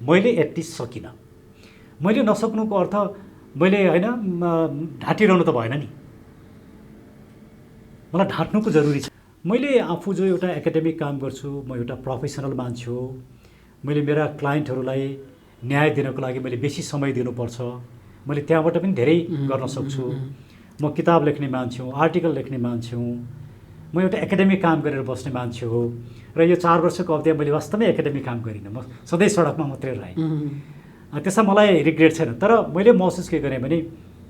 मैले एटलिस्ट सकिनँ। मैले नसक्नुको अर्थ मैले होइन ढाँटिरहनु त भएन नि, मलाई ढाँट्नुको जरुरी छ। मैले आफू जो एउटा एकाडेमिक काम गर्छु, म एउटा प्रोफेसनल मान्छे हो। मैले मेरा क्लाइन्टहरूलाई न्याय दिनको लागि मैले बेसी समय दिनुपर्छ। मैले त्यहाँबाट पनि धेरै गर्न सक्छु। म किताब लेख्ने मान्छे हुँ, आर्टिकल लेख्ने मान्छे हुँ। म एउटा एकाडेमिक काम गरेर बस्ने मान्छे हो र यो 4 वर्षको अवधिमा मैले वास्तवमै एकाडेमिक काम गरिनँ। म सधैँ सडकमा मात्रै रहेँ। त्यसमा मलाई रिग्रेट छैन। तर मैले महसुस के गरेँ भने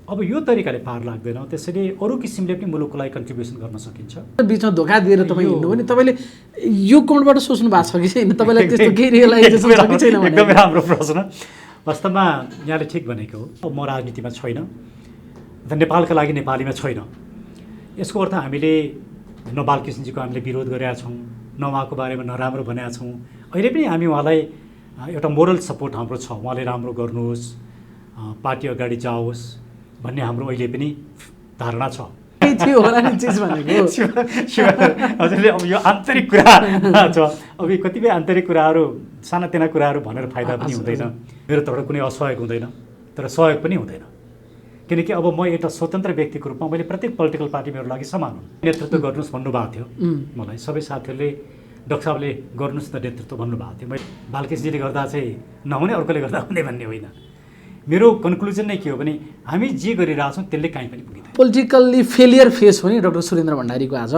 अब यो तरिकाले पार लाग्दैन, त्यसैले अरू किसिमले पनि मुलुकको लागि कन्ट्रिब्युसन गर्न सकिन्छ। बिचमा धोका दिएर तपाईँ हिँड्नु भने तपाईँले यो कोणबाट सोच्नु भएको छ कि छैन? तपाईँलाई त्यस्तो केही रियलाइजेसन छ कि छैन? एकदमै राम्रो प्रश्न। वास्तवमा यहाँले ठिक भनेको हो। म राजनीतिमा छैन, नेपालका लागि नेपालीमा छैन। यसको अर्थ हामीले न बालकृष्णजीको हामीले विरोध गरेका छौँ, न उहाँको बारेमा नराम्रो भनेका छौँ। अहिले पनि हामी उहाँलाई एउटा मोरल सपोर्ट हाम्रो छ, उहाँले राम्रो गर्नुहोस्, पार्टी अगाडि जाओस् भन्ने हाम्रो अहिले पनि धारणा छ। थियो होला नि चिज भनेको हजुरले अब यो आन्तरिक कुरा छ। अब कतिपय आन्तरिक कुराहरू, सानातिना कुराहरू भनेर फाइदा पनि हुँदैन। मेरो तर्फबाट कुनै असहयोग हुँदैन, तर सहयोग पनि हुँदैन। किनकि अब म एउटा स्वतन्त्र व्यक्तिको रूपमा मैले प्रत्येक पोलिटिकल पार्टी मेरो लागि समान हुन्। नेतृत्व गर्नुहोस् भन्नुभएको थियो मलाई, सबै साथीहरूले डाक्टर साहबले गर्नुहोस् न नेतृत्व भन्नुभएको थियो। मैले बालकृष्णजीले गर्दा चाहिँ नहुने, अर्कोले गर्दा हुने भन्ने होइन। मेरो कन्क्लुजन नै के हो भने हामी जे गरिरहेछौँ त्यसले कहीँ पनि पुगिँदैन। पोलिटिकल्ली फेलियर फेस हो नि डाक्टर सुरेन्द्र भण्डारीको आज।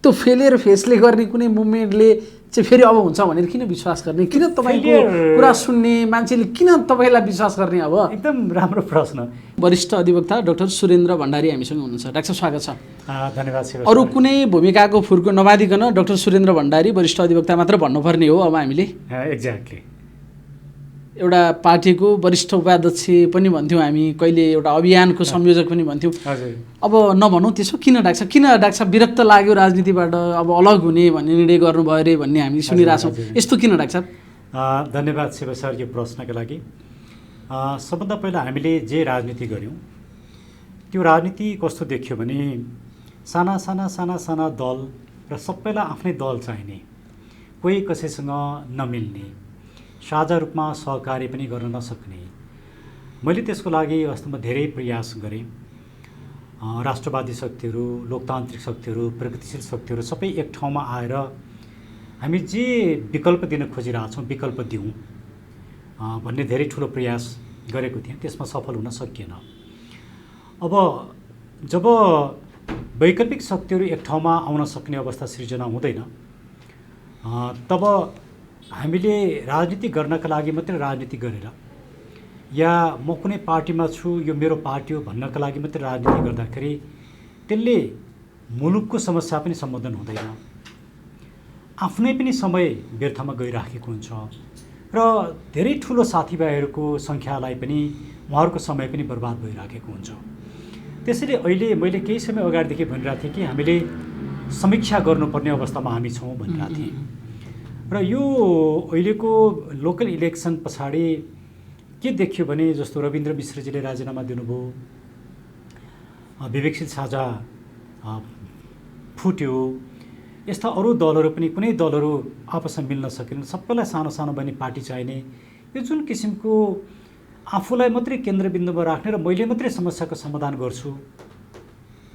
त्यो फेलियर फेसले गर्ने कुनै मुभमेन्टले चाहिँ फेरि अब हुन्छ भनेर किन विश्वास गर्ने? किन तपाईँको कुरा सुन्ने मान्छेले किन तपाईँलाई विश्वास गर्ने? अब एकदम राम्रो प्रश्न। वरिष्ठ अधिवक्ता डाक्टर सुरेन्द्र भण्डारी हामीसँग हुनुहुन्छ। डाक्टर स्वागत छ। धन्यवाद। अरू कुनै भूमिकाको फुर्को नबाँधिकन डाक्टर सुरेन्द्र भण्डारी वरिष्ठ अधिवक्ता मात्र भन्नुपर्ने हो अब हामीले? एक्ज्याक्टली। एउटा पार्टीको वरिष्ठ उपाध्यक्ष पनि भन्थ्यौँ हामी, कहिले एउटा अभियानको संयोजक पनि भन्थ्यौँ। अब नभनौँ त्यसो। किन डाक्टर विरक्त लाग्यो राजनीतिबाट, अब अलग हुने भन्ने निर्णय गर्नुभयो अरे भन्ने हामी सुनिरहेछौँ। यस्तो किन डाक्टर? धन्यवाद शिव सर यो प्रश्नका लागि। सबभन्दा पहिला हामीले जे राजनीति गऱ्यौँ त्यो राजनीति कस्तो देखियो भने साना साना दल र सबैलाई आफ्नै दल चाहिने, कोही कसैसँग नमिल्ने, साझा रूपमा सहकार्य पनि गर्न नसक्ने। मैले त्यसको लागि वास्तवमा धेरै प्रयास गरेँ। राष्ट्रवादी शक्तिहरू, लोकतान्त्रिक शक्तिहरू, प्रगतिशील शक्तिहरू सबै एक ठाउँमा आएर हामी जे विकल्प दिन खोजिरहेछौँ विकल्प दिउँ भन्ने धेरै ठुलो प्रयास गरेको थिएँ। त्यसमा सफल हुन सकिएन। अब जब वैकल्पिक शक्तिहरू एक ठाउँमा आउन सक्ने अवस्था सृजना हुँदैन तब हामीले राजनीति गर्नका लागि मात्रै राजनीति गरेर या म कुनै पार्टीमा छु यो मेरो पार्टी हो भन्नका लागि मात्रै राजनीति गर्दाखेरि त्यसले मुलुकको समस्या पनि सम्बोधन हुँदैन। आफ्नै पनि समय व्यर्थमा गइराखेको हुन्छ र धेरै ठुलो साथीभाइहरूको सङ्ख्यालाई पनि उहाँहरूको समय पनि बर्बाद भइराखेको हुन्छ। त्यसैले अहिले मैले केही समय अगाडिदेखि भनिरहेको थिएँ कि हामीले समीक्षा गर्नुपर्ने अवस्थामा हामी छौँ भनिरहेको थिएँ। र यो अहिलेको लोकल इलेक्सन पछाडि के देखियो भने जस्तो रविन्द्र मिश्रजीले राजीनामा दिनुभयो, विवेकशील साझा फुट्यो, यस्ता अरू दलहरू पनि कुनै दलहरू आपसमा मिल्न सकेनन्, सबैलाई सानो सानो बनी पार्टी चाहिने, यो जुन किसिमको आफूलाई मात्रै केन्द्रबिन्दुमा राख्ने र मैले मात्रै समस्याको समाधान गर्छु,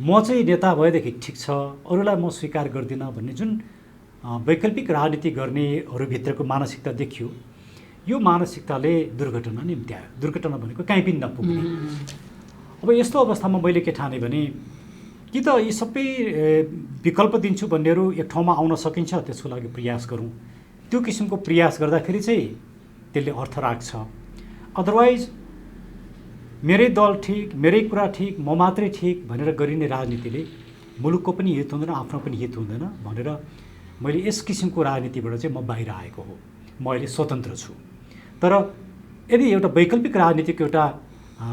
म चाहिँ नेता भएदेखि ठिक छ, अरूलाई म स्वीकार गर्दिनँ भन्ने जुन वैकल्पिक राजनीति गर्नेहरूभित्रको मानसिकता देखियो, यो मानसिकताले दुर्घटना निम्त्यायो। दुर्घटना भनेको कहीँ पनि नपुग्ने। अब यस्तो अवस्थामा मैले के ठाने भने कि त यी सबै विकल्प दिन्छु भन्नेहरू एक ठाउँमा आउन सकिन्छ, त्यसको लागि प्रयास गरौँ। त्यो किसिमको प्रयास गर्दाखेरि चाहिँ त्यसले अर्थ राख्छ। अदरवाइज मेरै दल ठिक, मेरै कुरा ठिक, म मात्रै ठिक भनेर गरिने राजनीतिले मुलुकको पनि हित हुँदैन, आफ्नो पनि हित हुँदैन भनेर मैले यस किसिमको राजनीतिबाट चाहिँ म बाहिर आएको हो। म अहिले स्वतन्त्र छु। तर यदि एउटा वैकल्पिक राजनीतिको एउटा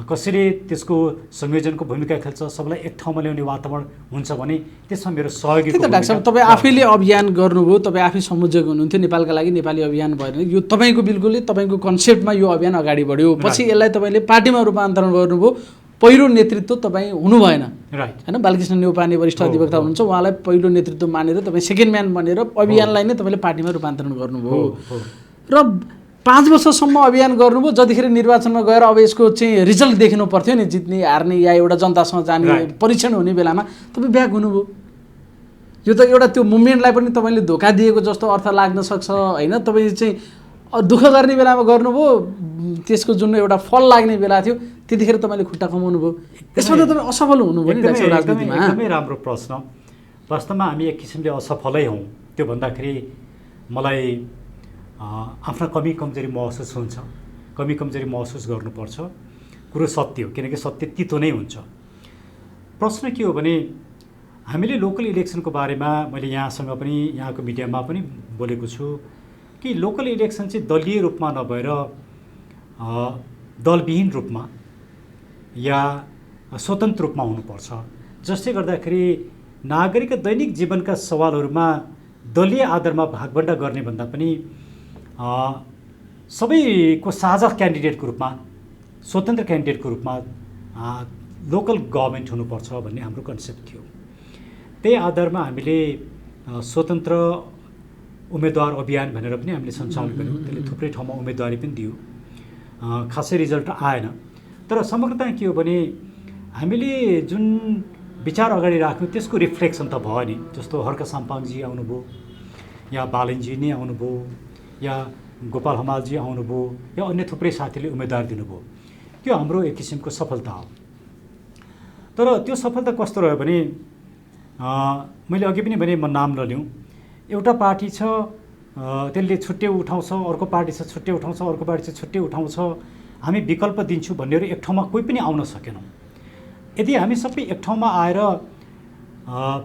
कसरी त्यसको संयोजनको भूमिका खेल्छ, सबैलाई एक ठाउँमा ल्याउने वातावरण हुन्छ भने त्यसमा मेरो सहयोगी। डाक्टर साहब तपाईँ आफैले अभियान गर्नुभयो, तपाईँ आफै संयोजक हुनुहुन्थ्यो नेपालका लागि। नेपाली अभियान भएर यो तपाईँको बिल्कुलै तपाईँको कन्सेप्टमा यो अभियान अगाडि बढ्यो। पछि यसलाई तपाईँले पार्टीमा रूपान्तरण गर्नुभयो। पहिलो नेतृत्व तपाईँ हुनु भएन, राइट होइन? बालकृष्ण नेउपाने वरिष्ठ अधिवक्ता हुनुहुन्छ, उहाँलाई पहिलो नेतृत्व मानेर तपाईँ सेकेन्ड म्यान बनेर अभियानलाई नै तपाईँले पार्टीमा रूपान्तरण गर्नुभयो। र 5 वर्षसम्म अभियान गर्नुभयो, जतिखेर निर्वाचनमा गएर अब यसको चाहिँ रिजल्ट देखिनु पर्थ्यो नि, जित्ने हार्ने या एउटा जनतासँग जाने परीक्षण हुने बेलामा तपाईँ ब्याक हुनुभयो। यो त एउटा त्यो मुभमेन्टलाई पनि तपाईँले धोका दिएको जस्तो अर्थ लाग्न सक्छ होइन। तपाईँ चाहिँ दुःख गर्ने बेलामा गर्नुभयो, त्यसको जुन एउटा फल लाग्ने बेला थियो त्यतिखेर तपाईँले खुट्टा कमाउनु भयो, त्यसमा त तपाईँ असफल हुनुभयो नि राजनीतिमा। एकदमै राम्रो प्रश्न। वास्तवमा हामी एक किसिमले असफलै हौँ। त्यो भन्दाखेरि मलाई आफ्ना कमी कमजोरी महसुस हुन्छ, कमी कमजोरी महसुस गर्नुपर्छ, कुरो सत्य हो, किनकि सत्य तितो नै हुन्छ। प्रश्न के हो भने हामीले लोकल इलेक्सनको बारेमा मैले यहाँसँग पनि यहाँको मिडियामा पनि बोलेको छु कि लोकल इलेक्सन चाहिँ दलीय रूपमा नभएर दलविहीन रूपमा या स्वतन्त्र रूपमा हुनुपर्छ, जसले गर्दाखेरि नागरिकका दैनिक जीवनका सवालहरूमा दलीय आधारमा भागबण्डा गर्ने भन्दा पनि सबैको साझा क्यान्डिडेटको रूपमा, स्वतन्त्र क्यान्डिडेटको रूपमा लोकल गभर्मेन्ट हुनुपर्छ भन्ने हाम्रो कन्सेप्ट थियो। त्यही आधारमा हामीले स्वतन्त्र उम्मेदवार अभियान भनेर पनि हामीले सञ्चालन गऱ्यौँ। त्यसले थुप्रै ठाउँमा उम्मेदवारी पनि दियो, खासै रिजल्ट आएन। तर समग्रता के हो भने हामीले जुन विचार अगाडि राख्यौँ त्यसको रिफ्लेक्सन त भयो नि। जस्तो हर्क साम्पाङजी आउनुभयो, या बालनजी नै आउनुभयो, या गोपाल हमालजी आउनुभयो, या अन्य थुप्रै साथीले उम्मेदवार दिनुभयो। त्यो हाम्रो एक किसिमको सफलता हो। तर त्यो सफलता कस्तो रह्यो भने मैले अघि पनि भने म नाम नलिउँ, एउटा पार्टी छ त्यसले छुट्टै उठाउँछ, अर्को पार्टी छ छुट्टै उठाउँछ, अर्को पार्टी छ छुट्टै उठाउँछ, हामी विकल्प दिन्छु भन्नेहरू एक ठाउँमा कोही पनि आउन सकेनौँ। यदि हामी सबै एक ठाउँमा आएर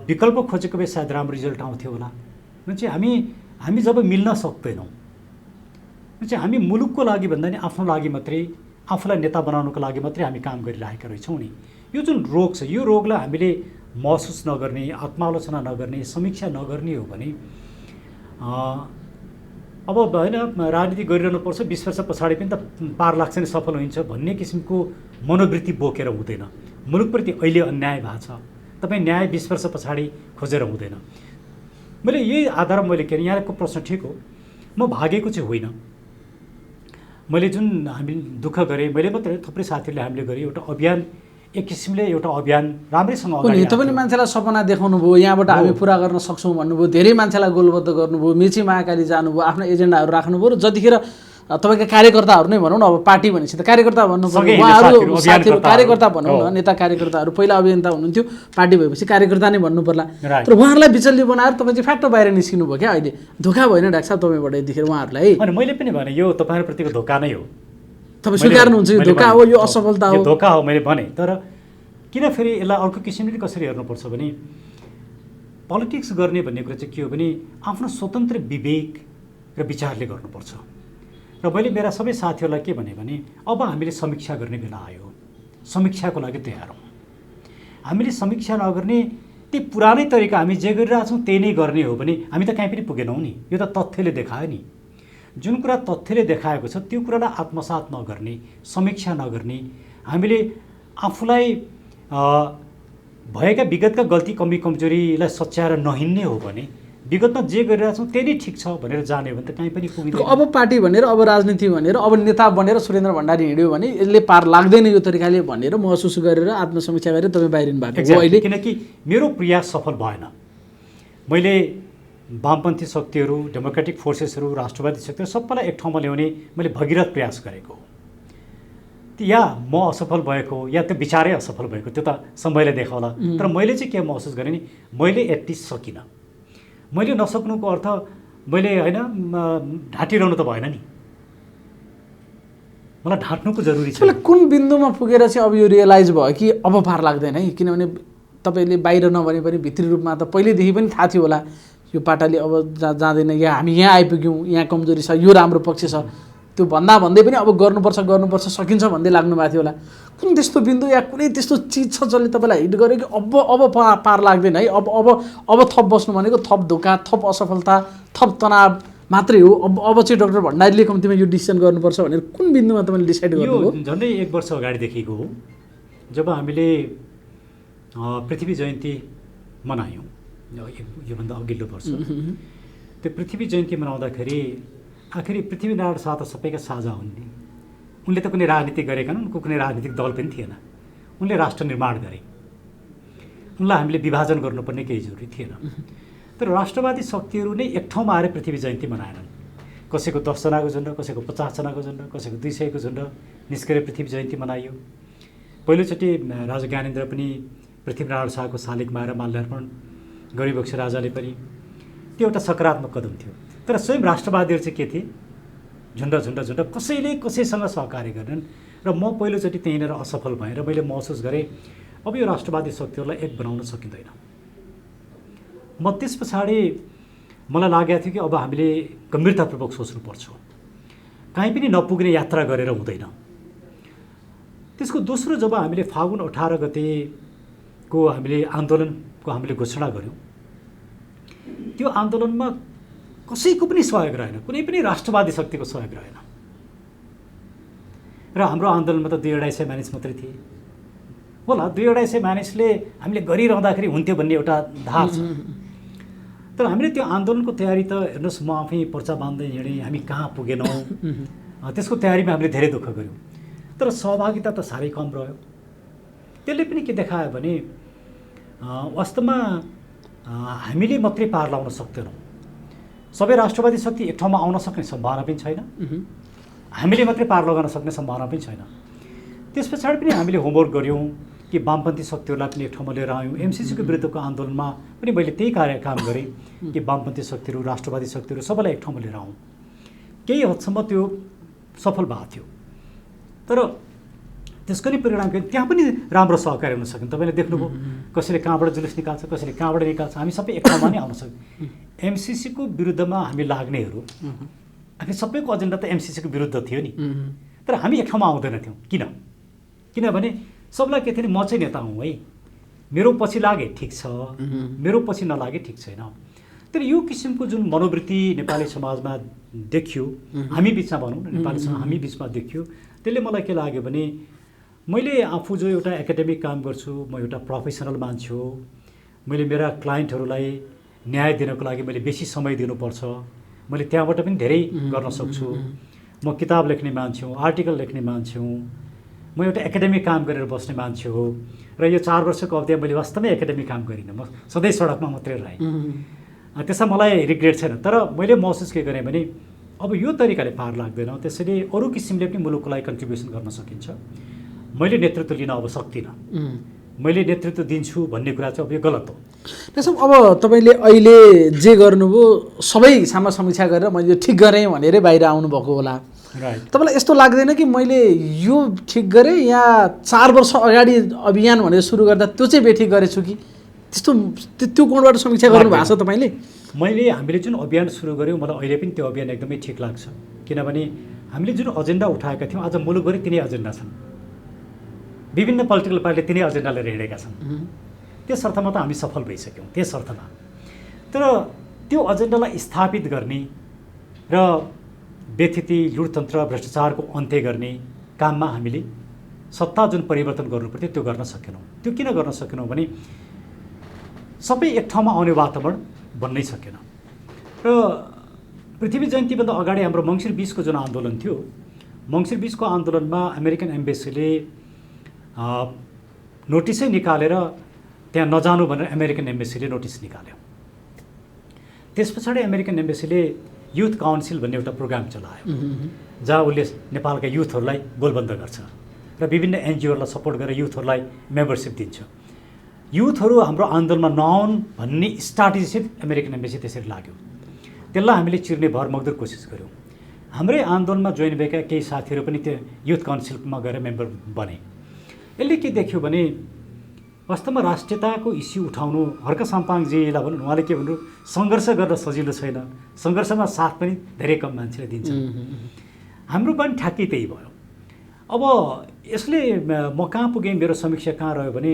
विकल्प खोजेको भए सायद राम्रो रिजल्ट आउँथ्यो होला। भने हामी जब मिल्न सक्दैनौँ, भने हामी मुलुकको लागि भन्दा नि आफ्नो लागि मात्रै, आफूलाई नेता बनाउनको लागि मात्रै हामी काम गरिरहेका रहेछौँ नि। यो जुन रोग छ, यो रोगलाई हामीले महसुस नगर्ने, आत्मालोचना नगर्ने, समीक्षा नगर्ने हो भने अब होइन राजनीति गरिरहनुपर्छ, 20 वर्ष पछाडि पनि त पार लाग्छ नि, सफल हुन्छ भन्ने किसिमको मनोवृत्ति बोकेर हुँदैन। मुलुकप्रति अहिले अन्याय भएको छ, तपाईँ न्याय 20 वर्ष पछाडि खोजेर हुँदैन। मैले यही आधारमा मैले के यहाँको प्रश्न ठिक हो, म भागेको चाहिँ होइन। मैले जुन हामी दुःख गरेँ, मैले मात्रै थुप्रै साथीहरूले हामीले गरेँ एउटा अभियान, एक किसिमले एउटा अभियान राम्रैसँग अगाडि तपाईले मान्छेलाई सपना देखाउनु भयो, यहाँबाट हामी पुरा गर्न सक्छौँ भन्नुभयो, धेरै मान्छेलाई गोलबद्ध गर्नुभयो, मेची महाकाली जानुभयो, आफ्नो एजेन्डाहरू राख्नुभयो। र जतिखेर तपाईँका कार्यकर्ताहरू नै भनौँ न, अब पार्टी भनेपछि त कार्यकर्ता भन्नुपर्छ, उहाँहरू साथीहरू कार्यकर्ता भनौँ न, नेता कार्यकर्ताहरू पहिला अभियन्ता हुनुहुन्थ्यो, पार्टी भएपछि कार्यकर्ता नै भन्नु पर्ला। तर उहाँहरूलाई बिचल्ली बनाएर तपाईँ चाहिँ फ्याक्ट बाहिर निस्किनु भयो क्या। अहिले धोका भएन डाक्टर साहब तपाईँबाट यतिखेर उहाँहरूलाई? अनि मैले पनि भने यो तपाईँहरूप्रतिको धोका नै हो, तपाईँ स्वीकार्नुहुन्छ यो धोका हो, यो असफलता हो, धोका हो मैले भने। तर किन फेरि यसलाई अर्को किसिमले कसरी हेर्नुपर्छ भने पोलिटिक्स गर्ने भन्ने कुरा चाहिँ के हो भने आफ्नो स्वतन्त्र विवेक र विचारले गर्नुपर्छ। र मैले मेरा सबै साथीहरूलाई के भने अब हामीले समीक्षा गर्ने बेला आयो, समीक्षाको लागि तयार हौँ। हामीले समीक्षा नगर्ने त्यही पुरानै तरिका हामी जे गरिरहेछौँ त्यही नै गर्ने हो भने हामी त कहीँ पनि पुगेनौँ नि। यो त तथ्यले देखायो नि। जुन कुरा तथ्यले देखाएको छ त्यो कुरालाई आत्मसात नगर्ने, समीक्षा नगर्ने, हामीले आफूलाई भएका विगतका गल्ती कमी कमजोरीलाई सच्याएर नहिँड्ने हो भने विगतमा जे गरिरहेछौँ त्यही नै ठिक छ भनेर जाने हो भने त कहीँ पनि पुगिँदैन। अब पार्टी भनेर, अब राजनीति भनेर, अब नेता बनेर सुरेन्द्र भण्डारी हिँड्यो भने यसले पार लाग्दैन यो तरिकाले भनेर महसुस गरेर आत्मसमीक्षा गरेर तपाईँ बाहिरिनु भएको हो अहिले। किनकि मेरो प्रयास सफल भएन। मैले वामपन्थी शक्तिहरू, डेमोक्रेटिक फोर्सेसहरू, राष्ट्रवादी शक्तिहरू सबैलाई एक ठाउँमा ल्याउने मैले भगीरथ प्रयास गरेको। या म असफल भएको या त्यो विचारै असफल भएको त्यो त समयले देखाउला। तर मैले चाहिँ के महसुस गरेँ नि, मैले एटलिस्ट सकिनँ। मैले नसक्नुको अर्थ मैले होइन ढाँटिरहनु त भएन नि, मलाई ढाँट्नुको जरुरी छ। कुन बिन्दुमा पुगेर चाहिँ अब यो रियलाइज भयो कि अब पार लाग्दैन है? किनभने तपाईँले बाहिर नभने पनि भित्री रूपमा त पहिल्यैदेखि पनि थाहा थियो होला यो पाटाले अब जाँदैन, या हामी यहाँ आइपुग्यौँ, यहाँ कमजोरी छ, यो राम्रो पक्ष छ, त्यो भन्दै पनि अब गर्नुपर्छ सकिन्छ भन्दै लाग्नु भएको थियो होला। कुन त्यस्तो बिन्दु या कुनै त्यस्तो चिज छ जसले तपाईँलाई हिट गर्यो कि अब पार लाग्दैन है, अब थप बस्नु भनेको थप धोका, थप असफलता, थप तनाव मात्रै हो, अब चाहिँ डाक्टर भण्डारीले कम्तीमा यो डिसिसन गर्नुपर्छ भनेर कुन बिन्दुमा तपाईँले डिसाइड गर्नुभयो? यो झन्डै 1 वर्ष अगाडिदेखिको हो, जब हामीले पृथ्वी जयन्ती मनायौँ, योभन्दा अघिल्लो वर्ष। त्यो पृथ्वी जयन्ती मनाउँदाखेरि आखिरी पृथ्वीनारायण शाह त सबैका साझा हुन् नि। उनले त कुनै राजनीति गरेका उनको कुनै राजनीतिक दल पनि थिएन। उनले राष्ट्र निर्माण गरे। उनलाई हामीले विभाजन गर्नुपर्ने केही जरुरी थिएन। तर राष्ट्रवादी शक्तिहरू नै एक ठाउँमा आएर पृथ्वी जयन्ती मनाएनन्। कसैको 10 जनाको झुन्ड, कसैको 50 जनाको झुन्ड, कसैको 200 को झुन्ड निस्केर पृथ्वी जयन्ती मनाइयो। पहिलोचोटि राजा ज्ञानेन्द्र पनि पृथ्वीनारायण शाहको शालिगमा आएर माल्यार्पण गरिबक्ष राजाले पनि। त्यो एउटा सकारात्मक कदम थियो। तर स्वयं राष्ट्रवादीहरू चाहिँ के थिए? झुन्ड झुन्ड झुन्ड कसैले कसैसँग सहकार्य गरेनन्। र म पहिलोचोटि त्यहीँनिर असफल भएँ र मैले महसुस गरेँ अब यो राष्ट्रवादी शक्तिहरूलाई एक बनाउन सकिँदैन। म त्यस पछाडि मलाई लागेको थियो कि अब हामीले गम्भीरतापूर्वक सोच्नुपर्छ। कहीँ पनि नपुग्ने यात्रा गरेर हुँदैन। त्यसको दोस्रो जब हामीले फागुन 18 गतेको हामीले आन्दोलनको हामीले घोषणा गऱ्यौँ, त्यो आन्दोलनमा कसैको पनि सहयोग रहेन, कुनै पनि राष्ट्रवादी शक्तिको सहयोग रहेन। र हाम्रो आन्दोलनमा त 200-250 मानिस मात्रै थिए होला। 200-250 मानिसले हामीले गरिरहँदाखेरि हुन्थ्यो भन्ने एउटा धार छ। तर हामीले त्यो आन्दोलनको तयारी त हेर्नुहोस्, म आफै पर्चा बाँध्दै हिँडेँ, हामी कहाँ पुगेनौँ। त्यसको तयारीमा हामीले धेरै दुःख गऱ्यौँ। तर सहभागिता त साह्रै कम रह्यो। त्यसले पनि के देखायो भने वास्तवमा हामीले मात्रै पार लाउन सक्दैनौँ। सबै राष्ट्रवादी शक्ति एक ठाउँमा आउन सक्ने सम्भावना पनि छैन। हामीले मात्रै पार लगाउन सक्ने सम्भावना पनि छैन। त्यस पछाडि पनि हामीले होमवर्क गऱ्यौँ कि वामपन्थी शक्तिहरूलाई पनि एक ठाउँमा लिएर आयौँ। एमसिसीको विरुद्धको आन्दोलनमा पनि मैले त्यही काम गरेँ कि वामपन्थी शक्तिहरू, राष्ट्रवादी शक्तिहरू सबैलाई एक ठाउँमा लिएर आउँ। केही हदसम्म त्यो सफल भएको थियो। तर त्यसको नि परिणाम के? त्यहाँ पनि राम्रो सहकार्य हुन सक्यो। तपाईँले देख्नुभयो कसैले कहाँबाट जुलुस निकाल्छ, कसैले कहाँबाट निकाल्छ। हामी सबै एक ठाउँमा नै आउन सक्यौँ। एमसिसीको विरुद्धमा हामी लाग्नेहरू हामी सबैको एजेन्डा त एमसिसीको विरुद्ध थियो नि। तर हामी एक ठाउँमा आउँदैन थियौँ। किनभने सबलाई के थियो नि, म चाहिँ नेता हुँ है, मेरो पछि लागे ठिक छ, मेरो पछि नलागे ठिक छैन। तर यो किसिमको जुन मनोवृत्ति नेपाली समाजमा देखियो, हामी बिचमा भनौँ न, नेपाली समाज हामी बिचमा देखियो, त्यसले मलाई के लाग्यो भने मैले आफू जो एउटा एकाडेमिक काम गर्छु, म एउटा प्रोफेसनल मान्छे हो, मैले मेरा क्लाइन्टहरूलाई न्याय दिनको लागि मैले बेसी समय दिनुपर्छ। मैले त्यहाँबाट पनि धेरै गर्न सक्छु। म किताब लेख्ने मान्छे हुँ, आर्टिकल लेख्ने मान्छे हुँ, म एउटा एकाडेमिक काम गरेर बस्ने मान्छे हो। र यो 4 वर्षको अवधिमा मैले वास्तवमै एकाडेमिक काम गरिनँ। म सधैँ सडकमा मात्रै रहेँ। त्यसमा मलाई रिग्रेट छैन। तर मैले महसुस के गरेँ भने अब यो तरिकाले पार लाग्दैन। त्यसैले अरू किसिमले पनि मुलुकको लागि कन्ट्रिब्युसन गर्न सकिन्छ। मैले नेतृत्व लिन अब सक्दिनँ। मैले नेतृत्व दिन्छु भन्ने कुरा चाहिँ अब यो गलत हो। त्यसो अब तपाईँले अहिले जे गर्नुभयो सबै समीक्षा गरेर मैले ठिक गरेँ भनेरै बाहिर आउनुभएको होला। तपाईँलाई यस्तो लाग्दैन कि मैले यो ठिक गरेँ या 4 वर्ष अगाडि अभियान भनेर सुरु गर्दा त्यो चाहिँ बेठिक गरेछु कि? त्यस्तो त्यो कोणबाट समीक्षा गर्नुभएको छ तपाईँले? हामीले जुन अभियान सुरु गऱ्यौँ, मलाई अहिले पनि त्यो अभियान एकदमै ठिक लाग्छ। किनभने हामीले जुन एजेन्डा उठाएका थियौँ, आज मुलुकभरि तिनै एजेन्डा छन्। विभिन्न पोलिटिकल पार्टीले तिनै एजेन्डा लिएर हिँडेका छन्। त्यस अर्थमा त हामी सफल भइसक्यौँ त्यस अर्थमा। तर त्यो एजेन्डालाई स्थापित गर्ने र व्यथिति, लुटतन्त्र, भ्रष्टाचारको अन्त्य गर्ने काममा हामीले सत्ता जुन परिवर्तन गर्नुपर्थ्यो त्यो गर्न सकेनौँ। त्यो किन गर्न सकेनौँ भने सबै एक ठाउँमा आउने वातावरण बन्नै सकेन। र पृथ्वी जयन्तीभन्दा अगाडि हाम्रो मङ्सिर 20 को जुन आन्दोलन थियो, मङ्सिर 20 को आन्दोलनमा अमेरिकन एम्बेसीले नोटिसै निकालेर त्यहाँ नजानु भनेर अमेरिकन एम्बेसीले नोटिस निकाल्यो। त्यस पछाडि अमेरिकन एम्बेसीले युथ काउन्सिल भन्ने एउटा प्रोग्राम चलायो, जहाँ उसले नेपालका युथहरूलाई गोलबन्द गर्छ र विभिन्न एनजिओहरूलाई सपोर्ट गरेर युथहरूलाई मेम्बरसिप दिन्छ। युथहरू हाम्रो आन्दोलनमा नआउन् भन्ने स्ट्राटेजीसित अमेरिकन एम्बेसी त्यसरी लाग्यो। त्यसलाई हामीले चिर्ने भरमग्दुर कोसिस गऱ्यौँ। हाम्रै आन्दोलनमा जोइन भएका केही साथीहरू पनि त्यो युथ काउन्सिलमा गएर मेम्बर बने। यसले के देख्यो भने वास्तवमा राष्ट्रियताको इस्यु उठाउनु, हर्क साम्पाङजीलाई भनौँ, उहाँले के भन्नु, सङ्घर्ष गर्न सजिलो छैन, सङ्घर्षमा साथ पनि धेरै कम मान्छेले दिन्छ। हाम्रो पनि ठ्याक्कै त्यही भयो। अब यसले म कहाँ पुगेँ, मेरो समीक्षा कहाँ रह्यो भने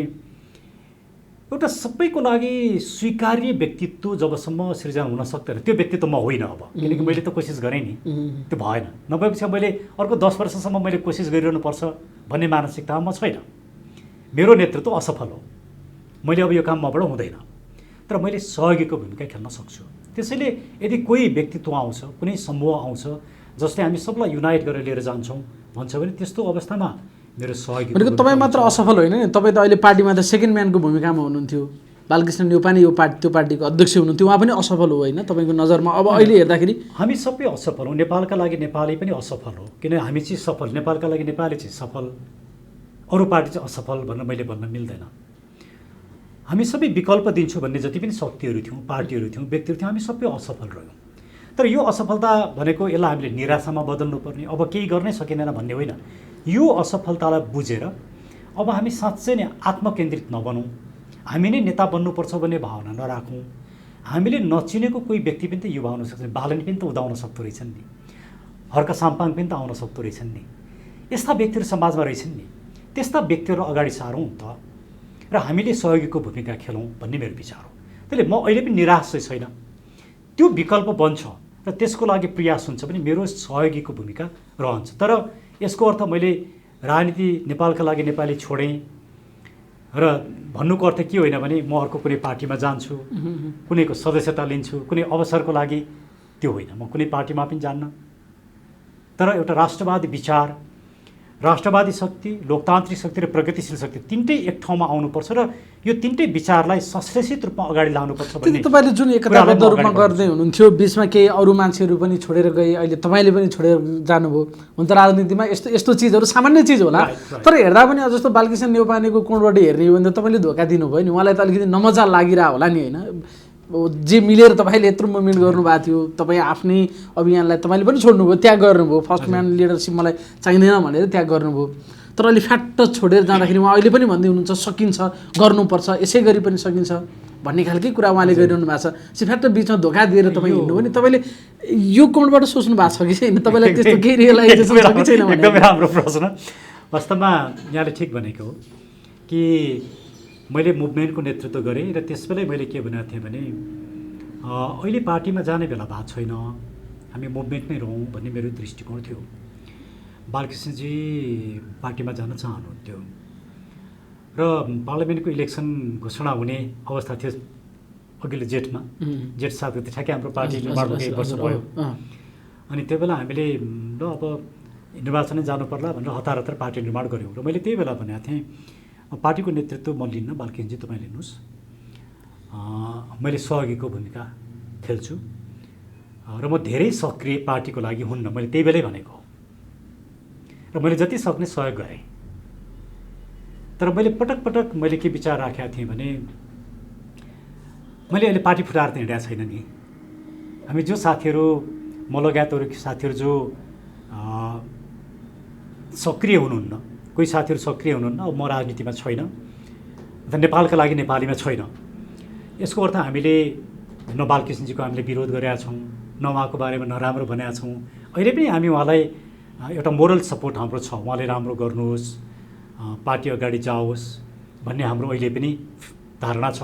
एउटा सबैको लागि स्वीकार्य व्यक्तित्व जबसम्म सृजना हुन सक्दैन, त्यो व्यक्तित्व म होइन अब। किनकि मैले त कोसिस गरेँ नि, त्यो भएन। नभएपछि मैले अर्को 10 वर्षसम्म मैले कोसिस गरिरहनुपर्छ भन्ने मानसिकतामा म छैन। मेरो नेतृत्व असफल हो, मैले अब यो काम मबाट हुँदैन। तर मैले सहयोगीको भूमिका खेल्न सक्छु। त्यसैले यदि कोही व्यक्तित्व आउँछ, कुनै समूह आउँछ जसले हामी सबलाई युनाइट गरेर लिएर जान्छौँ भन्छ भने त्यस्तो अवस्थामा मेरो सहयोगी भनेको तपाईँ मात्र असफल होइन नि, तपाईँ त अहिले पार्टीमा त सेकेन्ड म्यानको भूमिकामा हुनुहुन्थ्यो। बालकृष्ण न्यौपाने त्यो पार्टीको अध्यक्ष हुनुहुन्थ्यो, उहाँ पनि असफल हो होइन तपाईँको नजरमा? अब अहिले हेर्दाखेरि हामी सबै असफल हौँ। नेपालका लागि नेपाली पनि असफल हो, किन हामी चाहिँ सफल, नेपालका लागि नेपाली चाहिँ सफल, अरू पार्टी चाहिँ असफल मैले भन्न मिल्दैन। हामी सबै विकल्प दिन्छु भन्ने जति पनि शक्तिहरू थियौँ, पार्टीहरू थियौँ, व्यक्तिहरू थियौँ, हामी सबै असफल रह्यौँ। तर यो असफलता भनेको यसलाई हामीले निराशामा बदल्नुपर्ने, अब केही गर्नै सकिँदैन भन्ने होइन। यो असफलतालाई बुझेर अब हामी साँच्चै नै आत्मकेन्द्रित नबनौँ, हामी नै नेता बन्नुपर्छ भन्ने भावना नराखौँ। हामीले नचिनेको कोही व्यक्ति पनि त युवा हुन सक्छ, बालन पनि त उदाउन सक्दो रहेछन् नि, हर्का साम्पाङ पनि त आउन सक्दो रहेछन् नि, यस्ता व्यक्तिहरू समाजमा रहेछन् नि, त्यस्ता व्यक्तिहरू अगाडि सारौँ त र हामीले सहयोगीको भूमिका खेलौँ भन्ने मेरो विचार हो। त्यसले म अहिले पनि निराश चाहिँ छैन, त्यो विकल्प बन्छ र त्यसको लागि प्रयास हुन्छ भने मेरो सहयोगीको भूमिका रहन्छ। तर यसको अर्थ मैले राजनीति नेपालका लागि नेपाली छोडेँ र भन्नुको अर्थ के होइन भने म अर्को कुनै पार्टीमा जान्छु, कुनैको सदस्यता लिन्छु, कुनै अवसरको लागि, त्यो होइन। म कुनै पार्टीमा पनि जान्न, तर एउटा राष्ट्रवादी विचार, राष्ट्रवादी शक्ति, लोकतान्त्रिक शक्ति र प्रगतिशील शक्ति तिनटै एक ठाउँमा आउनुपर्छ र यो तिनटै विचारलाई संश्लेषित रूपमा अगाडि लानुपर्छ भन्ने तपाईँले जुन एकताबद्ध रूपमा गर्दै हुनुहुन्थ्यो, बिचमा केही अरू मान्छेहरू पनि छोडेर गए, अहिले तपाईँले पनि छोडेर जानुभयो। हुन त राजनीतिमा यस्तो चिजहरू सामान्य चिज होला, तर हेर्दा पनि जस्तो बालकृष्ण न्यौपानेको कोणबाट हेर्ने हो भने त तपाईँले धोका दिनुभयो नि, उहाँलाई त अलिकति नमजा लागिरह होला नि होइन? जे मिलेर तपाईँले यत्रो मुभमेन्ट गर्नुभएको थियो, तपाईँ आफ्नै अभियानलाई तपाईँले पनि छोड्नुभयो, त्याग गर्नुभयो, फर्स्ट म्यान लिडरसिप मलाई चाहिँदैन भनेर त्याग गर्नुभयो। तर अहिले फ्याट्ट छोडेर जाँदाखेरि उहाँ अहिले पनि भन्दै हुनुहुन्छ सकिन्छ, गर्नुपर्छ, यसै गरी पनि सकिन्छ भन्ने खालकै कुरा उहाँले गरिरहनु भएको छ। फ्याट्ट बिचमा धोका दिएर तपाईँ हिँड्नुभयो नि, तपाईँले यो कोणबाट सोच्नु भएको छ कि छैन? तपाईँलाई त्यस्तो केही रियलाइजेसन छ कि छैन? एकदमै राम्रो प्रश्न। वास्तवमा यहाँले ठिक भनेको हो कि मैले मुभमेन्टको नेतृत्व गरेँ र त्यसबेलै मैले के भनेको थिएँ भने अहिले पार्टीमा जाने बेला भएको छैन, हामी मुभमेन्टमै रहौँ भन्ने मेरो दृष्टिकोण थियो। बालकृष्णजी पार्टीमा जान चाहनुहुन्थ्यो र पार्लियामेन्टको इलेक्सन घोषणा हुने अवस्था थियो अघिल्लो जेठमा, जेठ 7 गते ठ्याक्कै हाम्रो पार्टी निर्माणको 1 वर्ष भयो। अनि त्यो बेला हामीले ल अब निर्वाचनै जानु पर्ला भनेर हतार हतार पार्टी निर्माण गऱ्यौँ र मैले त्यही बेला भनेको थिएँ पार्टीको नेतृत्व म लिन्न, बालकृष्णजी तपाईँ लिनुहोस्, मैले सहयोगीको भूमिका खेल्छु र म धेरै सक्रिय पार्टीको लागि हुन्न, मैले त्यही बेलै भनेको हो र मैले जति सक्ने सहयोग गरेँ। तर मैले पटक पटक मैले के विचार राखेका थिएँ भने मैले अहिले पार्टी फुटाएर त हिँडेको छैन नि, हामी जो साथीहरू म लगायत अरू साथीहरू जो सक्रिय हुनुहुन्न, कोही साथीहरू सक्रिय हुनुहुन्न, अब म राजनीतिमा छैन, नेपालका लागि नेपालीमा छैन, यसको अर्थ हामीले न बालकृष्णजीको हामीले विरोध गरेका छौँ, न उहाँको बारेमा नराम्रो भनेका छौँ। अहिले पनि हामी उहाँलाई एउटा मोरल सपोर्ट हाम्रो छ, उहाँले राम्रो गर्नुहोस्, पार्टी अगाडि जाओस् भन्ने हाम्रो अहिले पनि धारणा छ।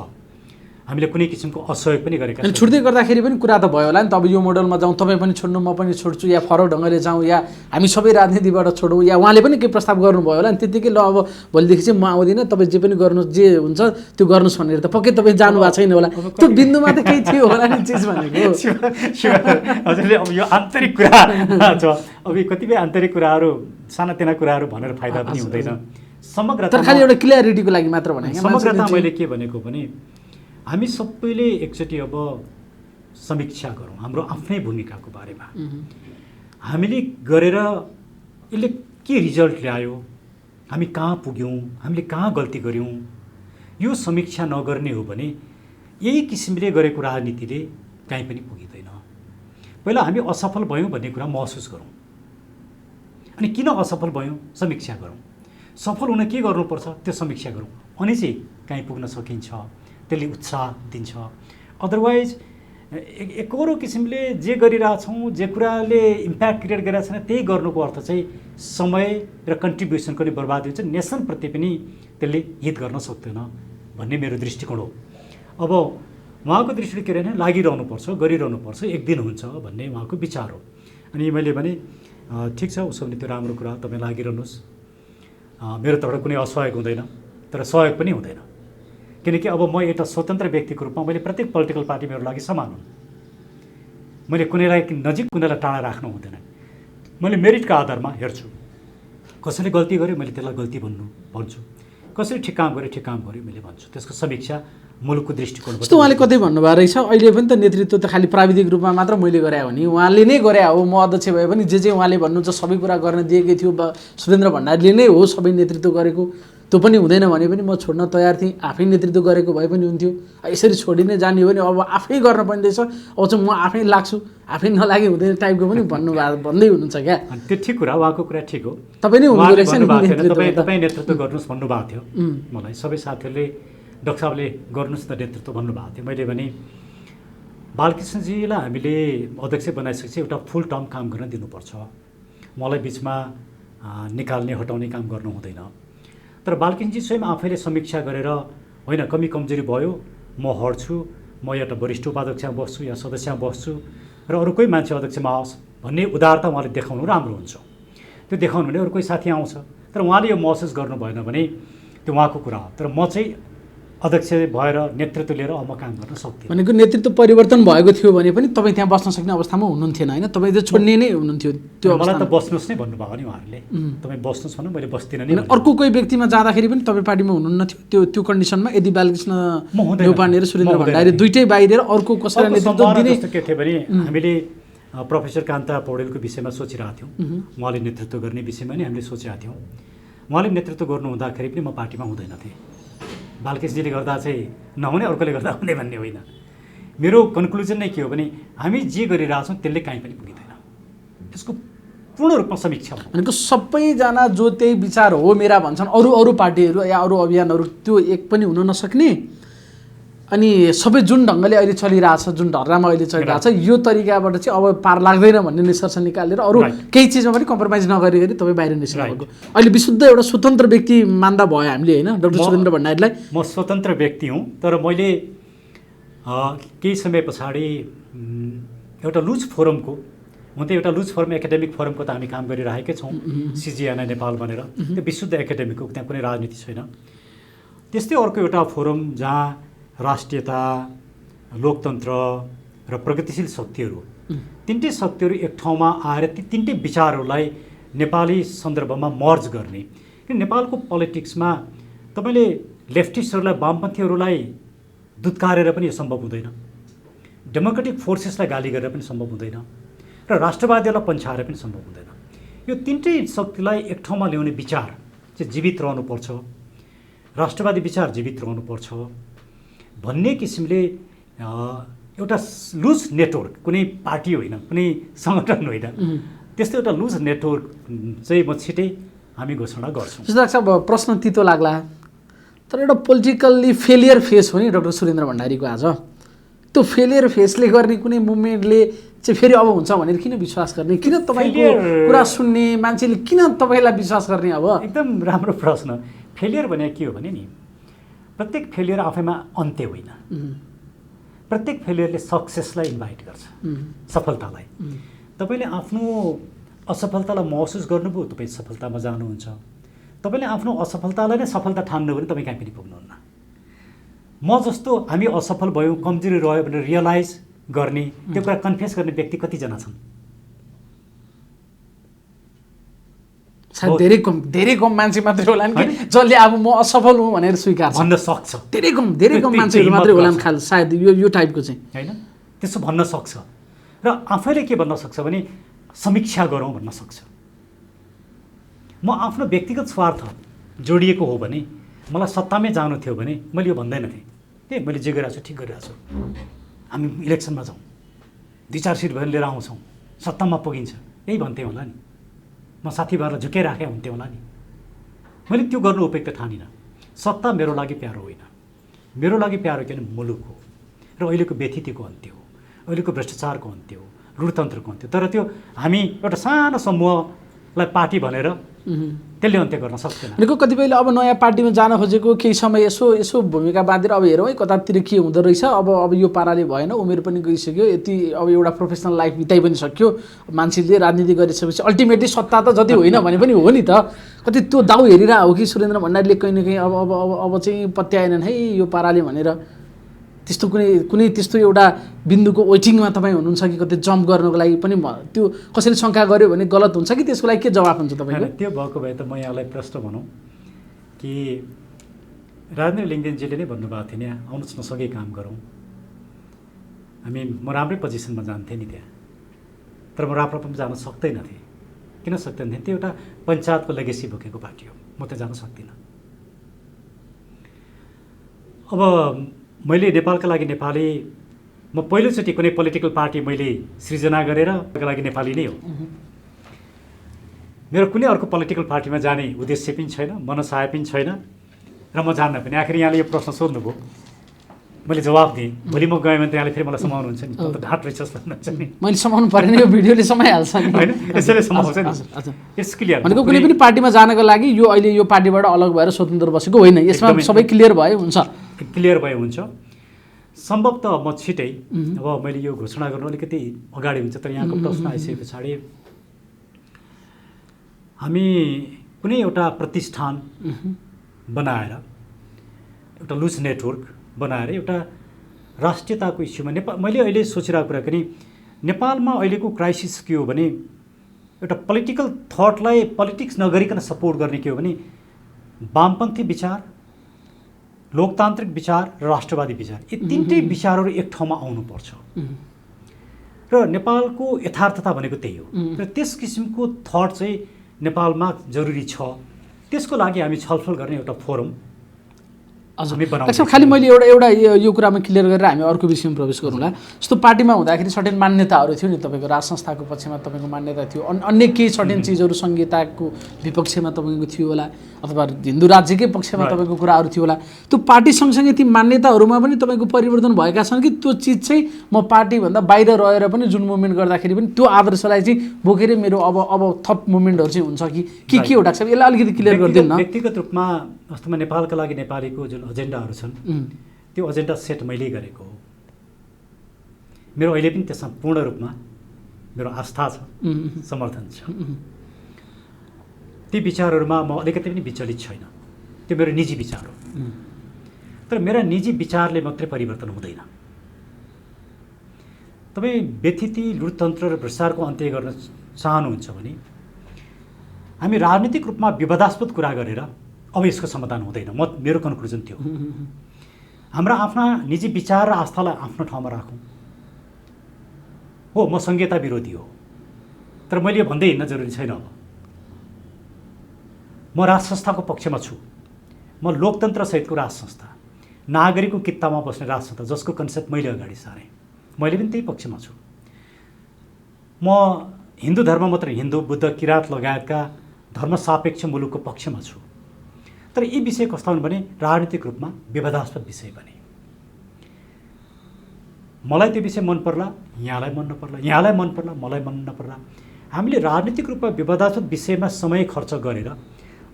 हामीले कुनै किसिमको असहयोग पनि गरेका छौँ। छुट्दै गर्दाखेरि पनि कुरा त भयो होला नि त, अब यो मोडलमा जाउँ, तपाईँ पनि छोड्नु, म पनि छोड्छु, या फरक ढङ्गले जाउँ, या हामी सबै राजनीतिबाट छोडौँ, या उहाँले पनि केही प्रस्ताव गर्नुभयो होला नि, त्यतिकै ल अब भोलिदेखि चाहिँ म आउँदिनँ, तपाईँ जे पनि गर्नुहोस्, जे हुन्छ त्यो गर्नुहोस् भनेर त पक्कै तपाईँ जानु भएको छैन होला, त्यो बिन्दुमा त केही थियो होला नि चिज भनेको। हजुरले अब यो आन्तरिक कुरा छ, अब कतिपय आन्तरिक कुराहरू सानातिना कुराहरू भनेर फाइदा पनि हुँदैन, समग्र तर खालि एउटा क्लियरिटीको लागि मात्र भने समग्रता मैले के भनेको भने हामी सबैले एकचोटि अब समीक्षा गरौँ हाम्रो आफ्नै भूमिकाको बारेमा, हामीले गरेर यसले के रिजल्ट ल्यायो, हामी कहाँ पुग्यौँ, हामीले कहाँ गल्ती गऱ्यौँ, यो समीक्षा नगर्ने हो भने यही किसिमले गरेको राजनीतिले कहीँ पनि पुगिँदैन। पहिला हामी असफल भयौँ भन्ने कुरा महसुस गरौँ, अनि किन असफल भयौँ समीक्षा गरौँ, सफल हुन के गर्नुपर्छ त्यो समीक्षा गरौँ, अनि चाहिँ कहीँ पुग्न सकिन्छ, त्यसले उत्साह दिन्छ। अदरवाइज एकरो किसिमले जे गरिरहेछौँ, जे कुराले इम्प्याक्ट क्रिएट गरिरहेको छैन त्यही गर्नुको अर्थ चाहिँ समय र कन्ट्रिब्युसनको पनि बर्बादी हुन्छ, नेसनप्रति पनि त्यसले हित गर्न सक्दैन भन्ने मेरो दृष्टिकोण हो। अब उहाँको दृष्टिले के अरे लागिरहनुपर्छ, गरिरहनुपर्छ, एक दिन हुन्छ भन्ने उहाँको विचार हो। अनि मैले भने ठिक छ, उसो भने त्यो राम्रो कुरा, तपाईँ लागिरहनुहोस्, मेरो तर्फबाट कुनै असहयोग हुँदैन, तर सहयोग पनि हुँदैन, किनकि अब म एउटा स्वतन्त्र व्यक्तिको रूपमा मैले प्रत्येक पोलिटिकल पार्टी मेरो लागि समान हुन्, मैले कुनैलाई नजिक कुनैलाई टाढा राख्नु हुँदैन। मैले मेरिटका आधारमा हेर्छु। कसैले गल्ती गर्यो मैले त्यसलाई गल्ती भन्छु, कसैले ठिक काम गर्यो मैले भन्छु। त्यसको समीक्षा मुलुकको दृष्टिकोण। जस्तो उहाँले कतै भन्नुभएको रहेछ, अहिले पनि त नेतृत्व त खालि प्राविधिक रूपमा मात्र मैले गरे हो नि, उहाँले नै गरे हो। म अध्यक्ष भए पनि जे उहाँले भन्नुहुन्छ सबै कुरा गर्न दिएकै थियो। सुरेन्द्र भण्डारीले नै हो सबै नेतृत्व गरेको, त्यो पनि हुँदैन भने पनि म छोड्न तयार थिएँ। आफै नेतृत्व गरेको भए पनि हुन्थ्यो। यसरी छोडिनै जाने हो भने अब आफै गर्न पर्ने रहेछ, अब चाहिँ म आफै लाग्छु, आफै नलागे हुँदैन टाइपको पनि भन्दै हुनुहुन्छ क्या। त्यो ठिक कुरा, उहाँको कुरा ठिक हो। तपाईँ नै हुनुहुँदो रहेछ नि, तपाईँ नेतृत्व गर्नुहोस् भन्नुभएको थियो मलाई। सबै साथीहरूले डाक्टर साहबले गर्नुहोस् न नेतृत्व भन्नुभएको थियो। मैले भने बालकृष्णजीलाई हामीले अध्यक्ष बनाइसकेपछि एउटा फुल टर्म काम गर्न दिनुपर्छ। मलाई बिचमा निकाल्ने हटाउने काम गर्नु हुँदैन। तर बालकृष्णजी स्वयं आफैले समीक्षा गरेर होइन कमी कमजोरी भयो, म हट्छु, म एउटा वरिष्ठ उपाध्यक्षमा बस्छु या सदस्यमा बस्छु र अरू कोही मान्छे अध्यक्षमा आओस् भन्ने उदारता उहाँले देखाउनु राम्रो हुन्छ। त्यो देखाउनु भने अरू कोही साथी आउँछ। तर उहाँले यो महसुस गर्नु भएन भने त्यो उहाँको कुरा हो। तर म चाहिँ अध्यक्ष भएर नेतृत्व लिएर अब म काम गर्न सक्दिनँ। भनेको नेतृत्व परिवर्तन भएको थियो भने पनि तपाईँ त्यहाँ बस्न सक्ने अवस्थामा हुनुहुन्थेन होइन, तपाईँ त्यो छोड्ने नै हुनुहुन्थ्यो। त्यो मलाई त बस्नुहोस् नै भन्नुभयो नि उहाँहरूले, तपाईँ बस्नुहोस् भन्नु, मैले बस्दिनँ नि। अर्को कोही व्यक्तिमा जाँदाखेरि पनि तपाईँ पार्टीमा हुनुहुन्न थियो त्यो कन्डिसनमा? यदि बालकृष्ण न्यौपाने र सुरेन्द्र भण्डारी दुइटै बाहिर अर्को कसैलाई नेतृत्व दिने जस्तो के थियो भने हामीले प्रोफेसर कान्ता पौडेलको विषयमा सोचिरहेको थियौँ। उहाँले नेतृत्व गर्ने विषयमा नि हामीले सोचेका थियौँ। उहाँले नेतृत्व गर्नु हुँदाखेरि पनि म पार्टीमा हुँदैन थिएँ। बालकृष्णजीले गर्दा चाहिँ नहुने, अर्कोले गर्दा हुने भन्ने होइन। मेरो कन्क्लुजन नै के हो भने हामी जे गरिरहेछौँ त्यसले कहीँ पनि पुगिँदैन। त्यसको पूर्ण रूपमा समीक्षा भनेको सबैजना जो त्यही विचार हो मेरा भन्छन्, अरू पार्टीहरू या अरू अभियानहरू त्यो एक पनि हुन नसक्ने। अनि सबै जुन ढङ्गले अहिले चलिरहेछ, जुन ढर्रामा अहिले चलिरहेछ, यो तरिकाबाट चाहिँ अब पार लाग्दैन भन्ने निष्कर्ष निकालेर अरू केही चिजमा पनि कम्प्रोमाइज नगरी तपाईँ बाहिर निस्किनुभएको। अहिले विशुद्ध एउटा स्वतन्त्र व्यक्ति मान्दा भयो हामीले होइन डाक्टर सुरेन्द्र भण्डारीलाई? म स्वतन्त्र व्यक्ति हुँ, तर मैले केही समय पछाडि एउटा लुज फोरमको, हुन त एउटा लुज फोरम एकाडेमिक फोरमको त हामी काम गरिरहेकै छौँ, सिजिएनआई नेपाल भनेर। त्यो विशुद्ध एकाडेमिकको, त्यहाँ कुनै राजनीति छैन। त्यस्तै अर्को एउटा फोरम जहाँ राष्ट्रियता, लोकतन्त्र र प्रगतिशील शक्तिहरू, तिनटै शक्तिहरू एक ठाउँमा आएर ती तिनटै विचारहरूलाई नेपाली सन्दर्भमा मर्ज गर्ने। किन नेपालको पोलिटिक्समा तपाईँले लेफ्टिस्टहरूलाई, वामपन्थीहरूलाई दुत्कारेर पनि यो सम्भव हुँदैन, डेमोक्रेटिक फोर्सेसलाई गाली गरेर पनि सम्भव हुँदैन, र राष्ट्रवादीहरूलाई पन्छाएर पनि सम्भव हुँदैन। यो तिनटै शक्तिलाई एक ठाउँमा ल्याउने विचार चाहिँ जीवित रहनुपर्छ, राष्ट्रवादी विचार जीवित रहनुपर्छ भन्ने किसिमले एउटा लुज नेटवर्क, कुनै पार्टी होइन, कुनै सङ्गठन होइन, त्यस्तो एउटा लुज नेटवर्क चाहिँ म छिटै हामी घोषणा गर्छौँ। जस्तो लाग्छ अब प्रश्न तितो लाग्ला, तर एउटा पोलिटिकल्ली फेलियर फेस हो नि डाक्टर सुरेन्द्र भण्डारीको आज। त्यो फेलियर फेसले गर्ने कुनै मुभमेन्टले चाहिँ फेरि अब हुन्छ भनेर किन विश्वास गर्ने? किन तपाईँको कुरा सुन्ने मान्छेले किन तपाईँलाई विश्वास गर्ने? अब एकदम राम्रो प्रश्न। फेलियर भने के हो भने नि, प्रत्येक फेलियर आफैमा अन्त्य होइन। प्रत्येक फेलियरले सक्सेसलाई इन्भाइट गर्छ, सफलतालाई। तपाईँले आफ्नो असफलतालाई महसुस गर्नुभयो, तपाईँ सफलतामा जानुहुन्छ। तपाईँले आफ्नो असफलतालाई नै सफलता ठान्नु भने तपाईँ कहीँ पनि पुग्नुहुन्न। म जस्तो हामी असफल भयौँ, कमजोरी रह्यो भनेर रियलाइज गर्ने, त्यो कुरा कन्फेस गर्ने व्यक्ति कतिजना छन्? सायद धेरै कम मान्छे मात्रै होला नि जसले अब म असफल हुँ भनेर स्वीकार भन्न सक्छ। धेरै कम मान्छेहरू मात्रै होला नि खाल सायद यो टाइपको चाहिँ होइन, त्यसो भन्न सक्छ। र आफैले के भन्न सक्छ भने समीक्षा गरौँ भन्न सक्छ। म आफ्नो व्यक्तिगत स्वार्थ जोडिएको हो भने, मलाई सत्तामै जानु थियो भने मैले यो भन्दैन थिएँ के मैले जे गरिरहेको छु ठिक गरिरहेको छु, हामी इलेक्सनमा जाउँ, 2-4 सिट भएर लिएर आउँछौँ, सत्तामा पुगिन्छ, यही भन्थेँ होला नि। म साथीभाइहरूलाई झुकाइराखेँ हुन्थेँ होला नि। मैले त्यो गर्नु उपयुक्त ठानिनँ। सत्ता मेरो लागि प्यारो होइन, मेरो लागि प्यारो के भने मुलुक हो र अहिलेको व्यथितिको अन्त्य हो, अहिलेको भ्रष्टाचारको अन्त्य हो, रुढतन्त्रको अन्त्य। तर त्यो हामी एउटा सानो समूहलाई पार्टी भनेर त्यसले अन्त्य गर्न सक्दैन। भनेको कतिपयले अब नयाँ पार्टीमा जान खोजेको केही समय यसो भूमिका बाँधेर अब हेरौँ है कतातिर के हुँदो रहेछ, अब यो पाराले भएन, उमेर पनि गइसक्यो, यति अब एउटा प्रोफेसनल लाइफ बिताइ पनि सक्यो, मान्छेले राजनीति गरिसकेपछि अल्टिमेटली सत्ता त जति होइन भने पनि हो नि त। कति त्यो दाउ हेरिरहेको हो कि सुरेन्द्र भण्डारीले कहीँ न कहीँ अब चाहिँ पत्याएनन् है यो पाराले भनेर? त्यस्तो कुनै त्यस्तो एउटा बिन्दुको वेटिङमा तपाईँ हुनुहुन्छ कि कतै जम्प गर्नको लागि पनि त्यो कसैले शङ्का गर्यो भने गलत हुन्छ कि त्यसको लागि के जवाफ हुन्छ तपाईँको? त्यो भएको भए त म यहाँलाई प्रश्न भनौँ कि राजेन्द्र लिङ्गदेनजीले नै भन्नुभएको थियो नि, आउनुहोस् न सँगै काम गरौँ, म राम्रै पोजिसनमा जान्थेँ नि त्यहाँ। तर म राप्रपामा जान सक्दैन थिएँ। किन सक्दैन थिएँ? त्यो एउटा पञ्चायतको लेगेसी बोकेको पार्टी हो, म त्यहाँ जान सक्दिनँ। अब मैले नेपालका लागि नेपाली, म पहिलोचोटि कुनै पोलिटिकल पार्टी मैले सृजना गरेर लागि नेपाली नै हो। मेरो कुनै अर्को पोलिटिकल पार्टीमा जाने उद्देश्य पनि छैन, मनसाय पनि छैन र म जान्न पनि। आखिर यहाँले यो प्रश्न सोध्नुभयो, मैले जवाब दिएँ। भोलि म गएँ भने त यहाँले फेरि मलाई समाउनुहुन्छ नि, त ढाँट रहेछ जस्तो लाग्छ नि। मैले समाउनु परेन, यो भिडियोले समाइहाल्छ नि होइन, यसैले समाउँछ नि। It's clear. भनेको कुनै पनि पार्टीमा जानको लागि यो अहिले यो पार्टीबाट अलग भएर स्वतन्त्र बसेको होइन, यसमा सबै क्लियर भए हुन्छ। क्लियर भए हुन्छ। सम्भवतः म छिटै, अब मैले यो घोषणा गर्नु अलिकति अगाडि हुन्छ, तर यहाँको प्रश्न आइसके पछाडि हामी कुनै एउटा प्रतिष्ठान बनाएर, एउटा लुज नेटवर्क बनाएर एउटा राष्ट्रियताको इस्युमा मैले अहिले सोचिरहेको कुरा पनि नेपालमा अहिलेको क्राइसिस के हो भने एउटा पोलिटिकल थटलाई पोलिटिक्स नगरिकन सपोर्ट गर्ने के हो भने वामपन्थी विचार, लोकतान्त्रिक विचार र राष्ट्रवादी विचार, यी तिनटै विचारहरू एक ठाउँमा आउनुपर्छ। र नेपालको यथार्थता भनेको त्यही हो। र त्यस किसिमको थट चाहिँ नेपालमा जरुरी छ। त्यसको लागि हामी छलफल गर्ने एउटा फोरम हामी बनाउँछौँ। खालि मैले एउटा यो कुरामा क्लियर गरेर हामी अर्को विषयमा प्रवेश गरौँला। जस्तो पार्टीमा हुँदाखेरि सर्टेन मान्यताहरू थियो नि, तपाईँको राज संस्थाको पक्षमा तपाईँको मान्यता थियो, अन्य केही सर्टेन चिजहरू संहिताको विपक्षमा तपाईँको थियो होला, अथवा हिन्दू राज्यकै पक्षमा तपाईँको कुराहरू थियो होला। त्यो पार्टी सँगसँगै ती मान्यताहरूमा पनि तपाईँको परिवर्तन भएका छन् कि त्यो चिज चाहिँ म पार्टीभन्दा बाहिर रहेर पनि जुन मुभमेन्ट गर्दाखेरि पनि त्यो आदर्शलाई चाहिँ बोकेर मेरो अब थप मुभमेन्टहरू चाहिँ हुन्छ कि के हो डाक्टर साहब? यसलाई अलिकति क्लियर गरिदिनु न। व्यक्तिगत रूपमा वास्तवमा नेपालका लागि नेपालीको जुन एजेन्डाहरू छन् त्यो एजेन्डा सेट मैले गरेको हो। मेरो अहिले पनि त्यसमा पूर्ण रूपमा मेरो आस्था छ, समर्थन छ। ती विचारहरूमा म अलिकति पनि विचलित छैन। त्यो मेरो निजी विचार हो। तर मेरा निजी विचारले मात्रै परिवर्तन हुँदैन। तपाईँ व्यथिति, लुटतन्त्र र भ्रष्टाचारको अन्त्य गर्न चाहनुहुन्छ भने हामी राजनीतिक रूपमा विवादास्पद कुरा गरेर अब यसको समाधान हुँदैन। मेरो कन्क्लुजन त्यो हाम्रा आफ्ना निजी विचार र आस्थालाई आफ्नो ठाउँमा राखौँ। हो, म संहिता विरोधी हो, तर मैले यो भन्दै हिँड्न जरुरी छैन। अब म राज संस्थाको पक्षमा छु। म लोकतन्त्र सहितको राज संस्था, नागरिकको कित्तामा बस्ने राज संस्था, जसको कन्सेप्ट मैले अगाडि सारेँ, मैले पनि त्यही पक्षमा छु। म हिन्दू धर्म मात्र, हिन्दू, बुद्ध, किराँत लगायतका धर्म सापेक्ष मुलुकको पक्षमा छु। तर यी विषय कस्ता हुन् भने राजनीतिक रूपमा विवादास्पद विषय बने। मलाई त्यो विषय मन पर्ला, यहाँलाई मन नपर्ला, यहाँलाई मन पर्ला, मलाई मन नपर्ला। हामीले राजनीतिक रूपमा विवादास्पद विषयमा समय खर्च गरेर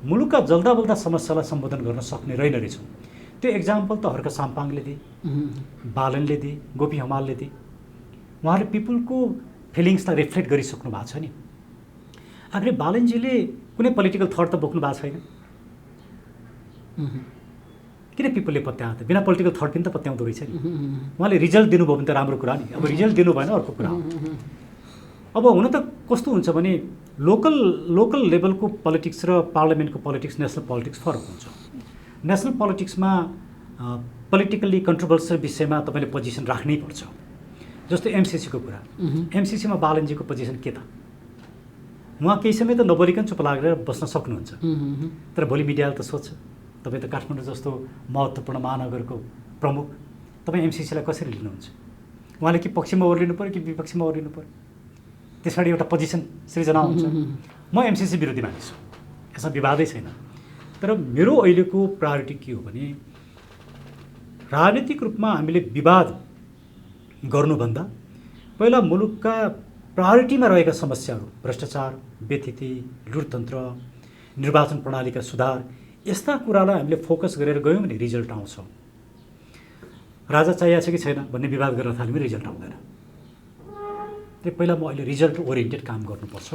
मुलुकका जल्दा बल्दा समस्यालाई सम्बोधन गर्न सक्ने रहेन रहेछौँ। त्यो एक्जाम्पल त हर्क साम्पाङले दिए, बालनले दिए, गोपी हमालले दिए। उहाँले पिपुलको फिलिङ्सलाई रिफ्लेक्ट गरिसक्नु भएको छ नि। आखिर बालनजीले कुनै पोलिटिकल थट त बोक्नु भएको छैन। किन पिपुलले पत्याउँछ? बिना पोलिटिकल थट पनि त पत्याउँदो रहेछ नि। उहाँले रिजल्ट दिनुभयो भने त राम्रो कुरा नि। अब रिजल्ट दिनु भएन अर्को कुरा हो। अब हुन त कस्तो हुन्छ भने लोकल लेभलको पोलिटिक्स र पार्लियामेन्टको पोलिटिक्स, नेसनल पोलिटिक्स फरक हुन्छ। नेसनल पोलिटिक्समा पोलिटिकल्ली कन्ट्रोभर्सियल विषयमा तपाईँले पोजिसन राख्नै पर्छ। जस्तो एमसिसीको कुरा, एमसिसीमा बालनजीको पोजिसन के त? उहाँ केही समय त नबोलिकन चुप लागेर बस्न सक्नुहुन्छ। तर भोलि मिडियाले त सोध्छ, तपाईँ त काठमाडौँ जस्तो महत्त्वपूर्ण महानगरको प्रमुख, तपाईँ एमसिसीलाई कसरी लिनुहुन्छ? उहाँले कि पक्षमा ओर्लिनु पऱ्यो कि विपक्षमा ओर्लिनु पऱ्यो? त्यसरी एउटा पोजिसन सृजना हुन्छ। म एमसिसी विरोधी मानिस हुँ, यसमा विवादै छैन। तर मेरो अहिलेको प्रायोरिटी के हो भने राजनीतिक रूपमा हामीले विवाद गर्नुभन्दा पहिला मुलुकका प्रायोरिटीमा रहेका समस्याहरू, भ्रष्टाचार, व्यथिति, लुटतन्त्र, निर्वाचन प्रणालीका सुधार, यस्ता कुरालाई हामीले फोकस गरेर गयौँ भने रिजल्ट आउँछ। राजा चाहिएको छ कि छैन भन्ने विवाद गर्न थाल्यो भने रिजल्ट आउँदैन। त्यही पहिला म अहिले रिजल्ट ओरिएन्टेड काम गर्नुपर्छ।